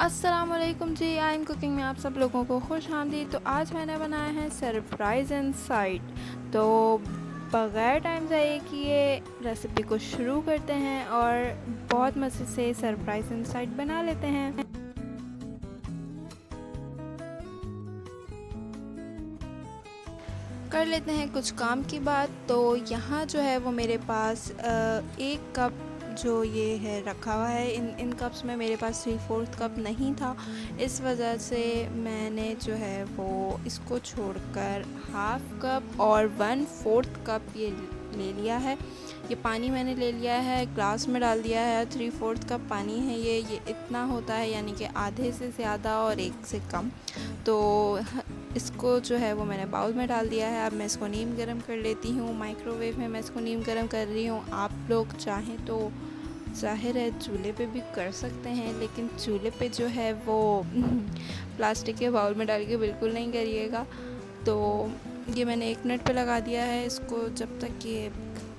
अस्सलामुअलैकुम जी, I am cooking में आप सब लोगों को खुश आमदीद। तो आज मैंने बनाया है सरप्राइज़ इनसाइट। तो बग़ैर टाइम ज़ाये किए रेसिपी को शुरू करते हैं और बहुत मज़े से सरप्राइज़ इनसाइट बना लेते हैं। कर लेते हैं कुछ काम की बात। तो यहाँ जो है वो मेरे पास 1 कप जो ये है रखा हुआ है। इन कप्स में मेरे पास 3/4 कप नहीं था, इस वजह से मैंने जो है वो इसको छोड़कर हाफ़ कप और 1/4 कप ये ले लिया है। ये पानी मैंने ले लिया है, ग्लास में डाल दिया है। 3/4 कप पानी है ये इतना होता है, यानी कि आधे से ज़्यादा और 1 से कम। तो इसको जो है वो मैंने बाउल में डाल दिया है। अब मैं इसको नीम गरम कर लेती हूँ। माइक्रोवेव में मैं इसको नीम गरम कर रही हूँ। आप लोग चाहें तो ज़ाहिर है चूल्हे पे भी कर सकते हैं, लेकिन चूल्हे पे जो है वो प्लास्टिक के बाउल में डाल के बिल्कुल नहीं करिएगा। तो ये मैंने 1 मिनट पे लगा दिया है इसको। जब तक ये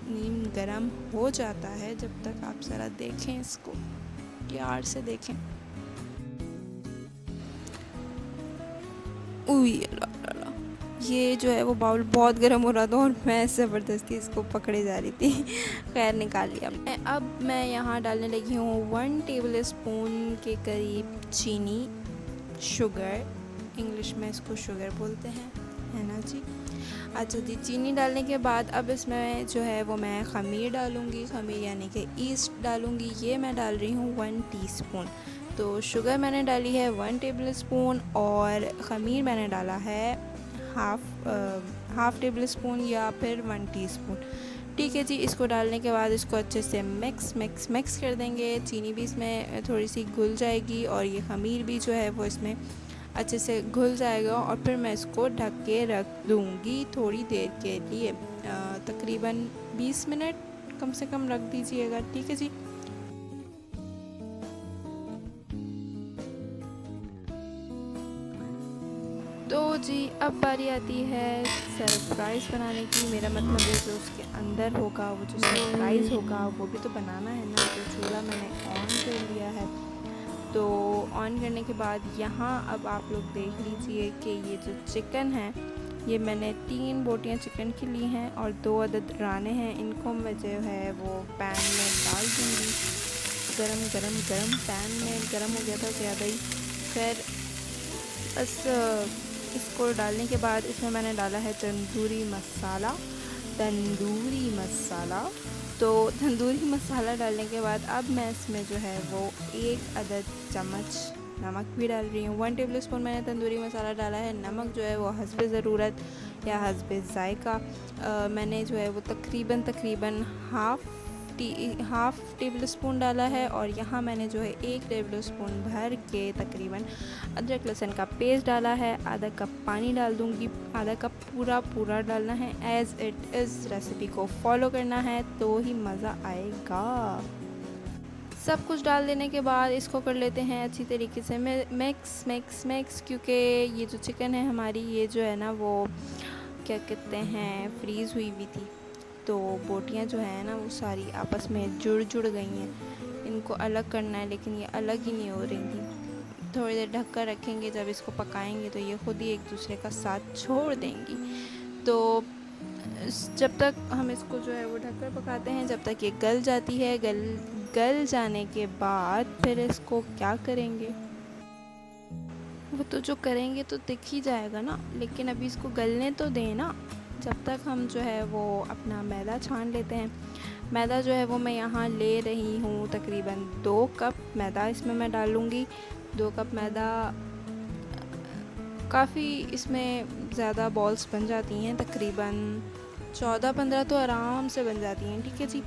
नीम गरम हो जाता है, जब तक आप ज़रा देखें इसको, प्यार से देखें। ये जो है वो बाउल बहुत गर्म हो रहा था और मैं ज़बरदस्ती इसको पकड़े जा रही थी। खैर निकाल लिया मैं। अब मैं यहाँ डालने लगी हूँ 1 टेबल स्पून के करीब चीनी, शुगर, इंग्लिश में इसको शुगर बोलते हैं, है ना जी। अच्छा जी, चीनी डालने के बाद अब इसमें जो है वो मैं ख़मीर डालूँगी। ख़मीर यानी कि ईस्ट डालूँगी। ये मैं डाल रही हूँ 1 टीस्पून। तो शुगर मैंने डाली है 1 टेबल स्पून और ख़मीर मैंने डाला है हाफ़ टेबल स्पून या फिर 1 टीस्पून। ठीक है जी। इसको डालने के बाद इसको अच्छे से मिक्स कर देंगे। चीनी भी इसमें थोड़ी सी घुल जाएगी और ये ख़मीर भी जो है वो इसमें अच्छे से घुल जाएगा और फिर मैं इसको ढक के रख दूँगी थोड़ी देर के लिए। तकरीबन 20 मिनट कम से कम रख दीजिएगा। ठीक है जी। तो जी अब बारी आती है सरप्राइज़ बनाने की। मेरा मतलब है जो उसके अंदर होगा, वो जो सरप्राइज़ होगा वो भी तो बनाना है ना। तो चूल्हा मैंने ऑन कर लिया है। तो ऑन करने के बाद यहाँ अब आप लोग देख लीजिए कि ये जो चिकन है, ये मैंने 3 बोटियाँ चिकन की ली हैं और 2 अदद राने हैं। इनको मैं जो है वो पैन में डाल दूँगी। गरम पैन में गरम हो गया था ज़्यादा ही। फिर बस इसको डालने के बाद इसमें मैंने डाला है तंदूरी मसाला। तो तंदूरी मसाला डालने के बाद अब मैं इसमें जो है वो 1 अदद चम्मच नमक भी डाल रही हूँ। 1 टेबल स्पून मैंने तंदूरी मसाला डाला है। नमक जो है वो हस्बे ज़रूरत या हस्बे ज़ायका। मैंने जो है वो तकरीबन हाफ़ टेबल स्पून डाला है और यहाँ मैंने जो है 1 टेबल स्पून भर के तकरीबन अदरक लहसुन का पेस्ट डाला है। आधा कप पानी डाल दूँगी। आधा कप पूरा डालना है। एज़ इट इज़ रेसिपी को फॉलो करना है तो ही मज़ा आएगा। सब कुछ डाल देने के बाद इसको कर लेते हैं अच्छी तरीके से मिक्स, क्योंकि ये जो चिकन है हमारी, ये जो है ना वो क्या कहते हैं फ्रीज़ हुई हुई थी। तो बोटियाँ जो है ना वो सारी आपस में जुड़ गई हैं। इनको अलग करना है, लेकिन ये अलग ही नहीं हो रही थी। थोड़ी देर ढक कर रखेंगे, जब इसको पकाएंगे तो ये खुद ही एक दूसरे का साथ छोड़ देंगी। तो जब तक हम इसको जो है वो ढक कर पकाते हैं, जब तक ये गल जाती है। गल जाने के बाद फिर इसको क्या करेंगे, वो तो जो करेंगे तो दिख ही जाएगा ना, लेकिन अभी इसको गलने तो दें ना। जब तक हम जो है वो अपना मैदा छान लेते हैं। मैदा जो है वो मैं यहाँ ले रही हूँ तकरीबन 2 कप मैदा इसमें मैं डालूँगी। 2 कप मैदा काफ़ी इसमें ज़्यादा बॉल्स बन जाती हैं, तकरीबन 14-15 तो आराम से बन जाती हैं। ठीक है जी।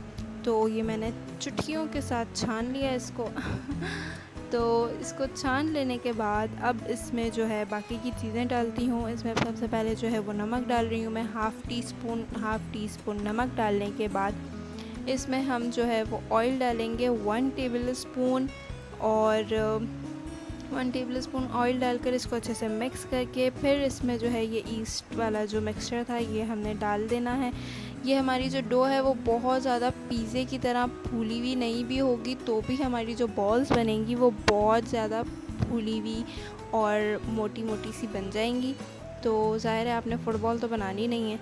तो ये मैंने चुटकियों के साथ छान लिया इसको। तो इसको छान लेने के बाद अब इसमें जो है बाकी की चीज़ें डालती हूँ। इसमें सबसे पहले जो है वो नमक डाल रही हूँ मैं। हाफ़ टी स्पून नमक डालने के बाद इसमें हम जो है वो ऑयल डालेंगे 1 टेबल स्पून। और 1 टेबल स्पून ऑयल डालकर इसको अच्छे से मिक्स करके फिर इसमें जो है ये ईस्ट वाला जो मिक्सचर था ये हमने डाल देना है। ये हमारी जो डो है वो बहुत ज़्यादा पिज़्ज़े की तरह फूली हुई नहीं भी होगी, तो भी हमारी जो बॉल्स बनेंगी वो बहुत ज़्यादा फूली हुई और मोटी मोटी सी बन जाएंगी। तो ज़ाहिर है आपने फ़ुटबॉल तो बनानी नहीं है,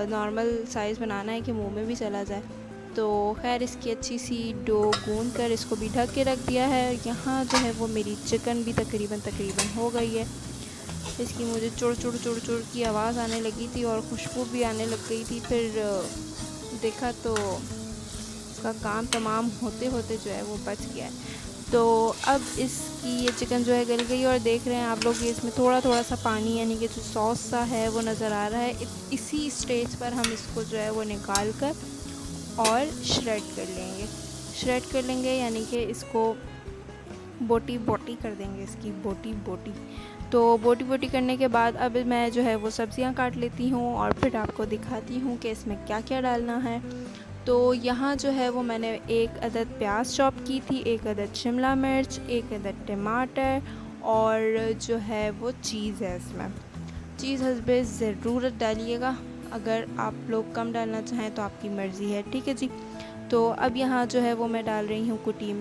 नॉर्मल साइज़ बनाना है कि मुंह में भी चला जाए। तो खैर इसकी अच्छी सी डो गूंद कर इसको भी ढक के रख दिया है। यहाँ जो है वो मेरी चिकन भी तकरीबन हो गई है। इसकी मुझे चुड़ चुड़ की आवाज़ आने लगी थी और खुशबू भी आने लग गई थी। फिर देखा तो उसका काम तमाम होते होते जो है वो बच गया है। तो अब इसकी ये चिकन जो है गल गई और देख रहे हैं आप लोग, ये इसमें थोड़ा सा पानी यानी कि जो सॉस सा है वो नज़र आ रहा है। इसी स्टेज पर हम इसको जो है वो निकाल कर और श्रेड कर लेंगे यानी कि इसको बोटी कर देंगे, इसकी बोटी। तो बोटी करने के बाद अब मैं जो है वो सब्ज़ियां काट लेती हूँ और फिर आपको दिखाती हूँ कि इसमें क्या क्या डालना है। तो यहाँ जो है वो मैंने 1 अदद प्याज चॉप की थी, 1 अदद शिमला मिर्च, 1 अदद टमाटर और जो है वो चीज़ है। इसमें चीज़ हस्बे ज़रूरत डालिएगा, अगर आप लोग कम डालना चाहें तो आपकी मर्ज़ी है, ठीक है जी। तो अब यहाँ जो है वो मैं डाल रही हूँ कुटी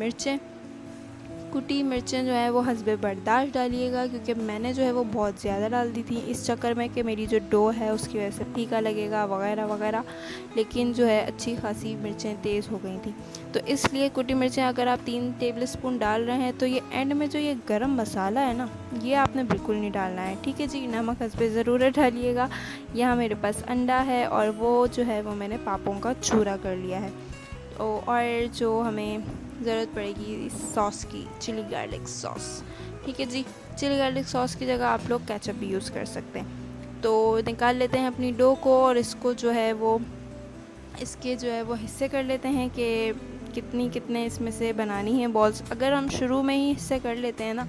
मिर्चें जो है वो हस्बे बर्दाश्त डालिएगा, क्योंकि मैंने जो है वो बहुत ज़्यादा डाल दी थी इस चक्कर में कि मेरी जो डो है उसकी वजह से फीका लगेगा वगैरह। लेकिन जो है अच्छी खासी मिर्चें तेज़ हो गई थी, तो इसलिए कुटी मिर्चें अगर आप 3 टेबल स्पून डाल रहे हैं तो ये एंड में जो ये गरम मसाला है ना, ये आपने बिल्कुल नहीं डालना है, ठीक है जी। नमक हस्बे ज़रूरत डालिएगा। यहाँ मेरे पास अंडा है और वो जो है वो मैंने पापों का चूरा कर लिया है। और जो हमें ज़रूरत पड़ेगी इस सॉस की, चिली गार्लिक सॉस, ठीक है जी। चिली गार्लिक सॉस की जगह आप लोग केचप भी यूज़ कर सकते हैं। तो निकाल लेते हैं अपनी डो को और इसको जो है वो इसके जो है वो हिस्से कर लेते हैं कि कितने इसमें से बनानी है बॉल्स। अगर हम शुरू में ही हिस्से कर लेते हैं ना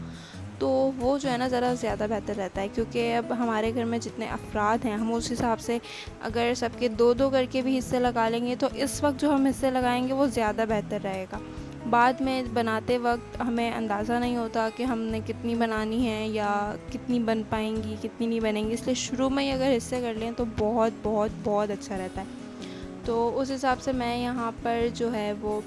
तो वो जो है ना ज़रा ज़्यादा बेहतर रहता है, क्योंकि अब हमारे घर में जितने अफराद हैं हम उस हिसाब से अगर सबके 2-2 करके भी हिस्से लगा लेंगे तो इस वक्त जो हम हिस्से लगाएंगे वो ज़्यादा बेहतर रहेगा। बाद में बनाते वक्त हमें अंदाज़ा नहीं होता कि हमने कितनी बनानी है या कितनी बन पाएंगी कितनी नहीं बनेंगी, इसलिए शुरू में ही अगर हिस्से कर लें तो बहुत अच्छा रहता है। तो उस हिसाब से मैं यहाँ पर जो है वो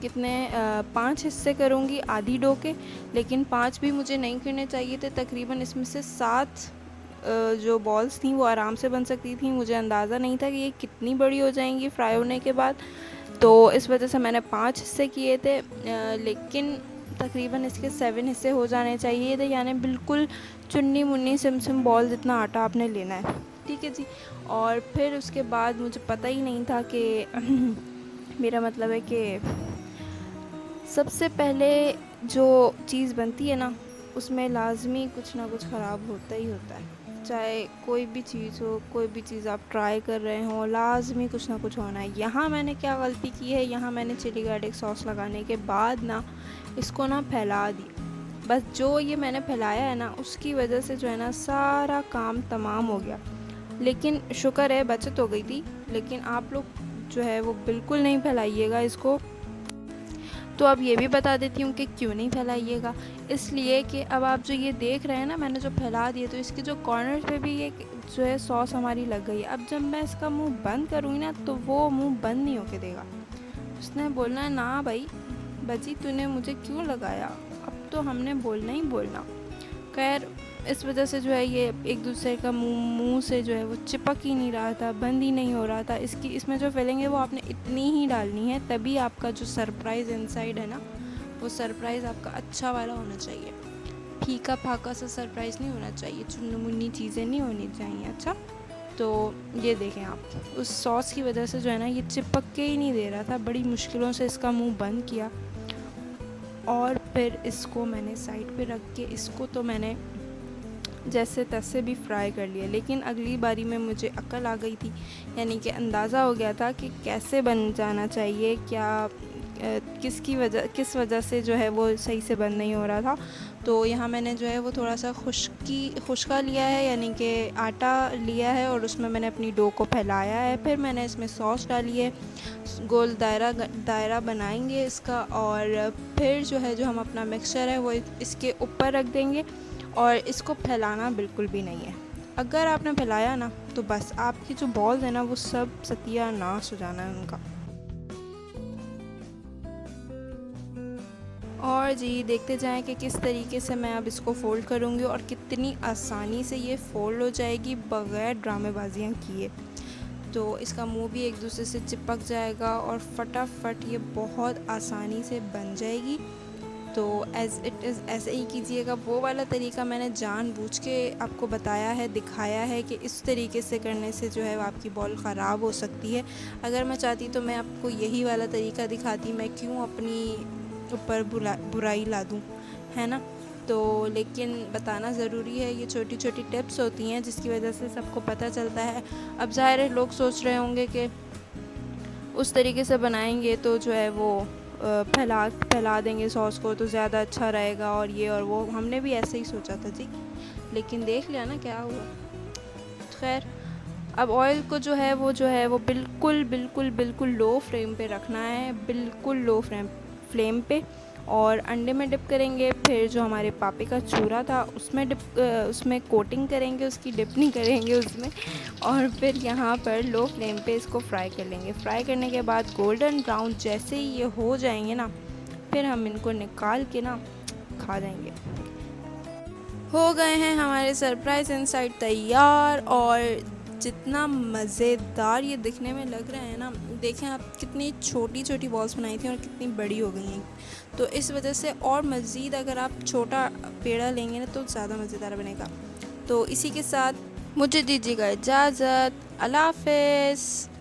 5 हिस्से करूँगी आधी डो के, लेकिन 5 भी मुझे नहीं करने चाहिए थे। तकरीबन इसमें से 7 जो बॉल्स थी वो आराम से बन सकती थी। मुझे अंदाज़ा नहीं था कि ये कितनी बड़ी हो जाएंगी फ्राई होने के बाद, तो इस वजह से मैंने 5 हिस्से किए थे। लेकिन तकरीबन इसके 7 हिस्से हो जाने चाहिए थे, यानी बिल्कुल चुन्नी मुन्नी सिम बॉल जितना आटा आपने लेना है, ठीक है जी। और फिर उसके बाद मुझे पता ही नहीं था कि मेरा मतलब है कि सबसे पहले जो चीज़ बनती है ना उसमें लाजमी कुछ ना कुछ ख़राब होता ही होता है। चाहे कोई भी चीज़ हो, कोई भी चीज़ आप ट्राई कर रहे हो, लाजमी कुछ ना कुछ होना है। यहाँ मैंने क्या गलती की है, यहाँ मैंने चिली गार्लिक सॉस लगाने के बाद ना इसको ना फैला दिया। बस जो ये मैंने फैलाया है ना उसकी वजह से जो है ना सारा काम तमाम हो गया। लेकिन शुक्र है बचत हो गई थी। लेकिन आप लोग जो है वो बिल्कुल नहीं फैलाइएगा इसको। तो अब ये भी बता देती हूँ कि क्यों नहीं फैलाइएगा। इसलिए कि अब आप जो ये देख रहे हैं ना मैंने जो फैला दिए, तो इसके जो कॉर्नर पे भी ये जो है सॉस हमारी लग गई है। अब जब मैं इसका मुंह बंद करूँगी ना तो वो मुंह बंद नहीं होके देगा। उसने बोलना है ना भाई बजी तूने मुझे क्यों लगाया, अब तो हमने बोलना ही बोलना। खैर इस वजह से जो है ये एक दूसरे का मुंह से जो है वो चिपक ही नहीं रहा था, बंद ही नहीं हो रहा था। इसमें जो फिलिंग है वो आपने इतनी ही डालनी है, तभी आपका जो सरप्राइज़ इनसाइड है ना वो सरप्राइज़ आपका अच्छा वाला होना चाहिए। फीका फाका सा सरप्राइज़ नहीं होना चाहिए, चुन्नी मुन्नी चीज़ें नहीं होनी चाहिए। अच्छा तो ये देखें आप, उस सॉस की वजह से जो है ना ये चिपक के ही नहीं दे रहा था। बड़ी मुश्किलों से इसका मुँह बंद किया और फिर इसको मैंने साइड पे रख के इसको तो मैंने जैसे तैसे भी फ्राई कर लिया। लेकिन अगली बारी में मुझे अक्ल आ गई थी, यानी कि अंदाज़ा हो गया था कि कैसे बन जाना चाहिए, क्या किस वजह से जो है वो सही से बंद नहीं हो रहा था। तो यहाँ मैंने जो है वो थोड़ा सा खुश्का लिया है, यानी कि आटा लिया है और उसमें मैंने अपनी डो को फैलाया है। फिर मैंने इसमें सॉस डाली है, गोल दायरा बनाएंगे इसका और फिर जो है जो हम अपना मिक्सचर है वो इसके ऊपर रख देंगे और इसको फैलाना बिल्कुल भी नहीं है। अगर आपने फैलाया ना तो बस आपकी जो बॉल्स है ना वो सब सत्यानाश हो जाना है उनका। और जी देखते जाएं कि किस तरीके से मैं अब इसको फ़ोल्ड करूँगी और कितनी आसानी से ये फ़ोल्ड हो जाएगी बग़ैर ड्रामेबाजियाँ किए। तो इसका मुंह भी एक दूसरे से चिपक जाएगा और फटाफट ये बहुत आसानी से बन जाएगी। तो एज़ इट इज़ ऐसे ही कीजिएगा। वो वाला तरीका मैंने जानबूझ के आपको बताया है, दिखाया है कि इस तरीके से करने से जो है वो आपकी बॉल ख़राब हो सकती है। अगर मैं चाहती तो मैं आपको यही वाला तरीका दिखाती, मैं क्यों अपनी ऊपर बुराई ला दूँ, है ना। तो लेकिन बताना ज़रूरी है, ये छोटी छोटी टिप्स होती हैं जिसकी वजह से सबको पता चलता है। अब ज़ाहिर है लोग सोच रहे होंगे कि उस तरीके से बनाएंगे तो जो है वो फैला देंगे सॉस को तो ज़्यादा अच्छा रहेगा और ये और वो। हमने भी ऐसे ही सोचा था जी, लेकिन देख लिया ना क्या हुआ। खैर, अब ऑयल को जो है वो बिल्कुल बिल्कुल बिल्कुल लो फ्लेम पे रखना है, बिल्कुल लो फ्लेम पे। और अंडे में डिप करेंगे, फिर जो हमारे पापे का चूरा था उसमें कोटिंग करेंगे, उसकी डिप नहीं करेंगे उसमें। और फिर यहाँ पर लो फ्लेम पे इसको फ्राई कर लेंगे। फ्राई करने के बाद गोल्डन ब्राउन जैसे ही ये हो जाएंगे ना, फिर हम इनको निकाल के ना खा जाएंगे। हो गए हैं हमारे सरप्राइज़ इनसाइड तैयार। और जितना मज़ेदार ये दिखने में लग रहा है ना, देखें आप कितनी छोटी छोटी बॉल्स बनाई थी और कितनी बड़ी हो गई हैं। तो इस वजह से और मज़ीद अगर आप छोटा पेड़ा लेंगे ना तो ज़्यादा मज़ेदार बनेगा। तो इसी के साथ मुझे दीजिएगा इजाज़त। अल्लाह हाफ़िज़।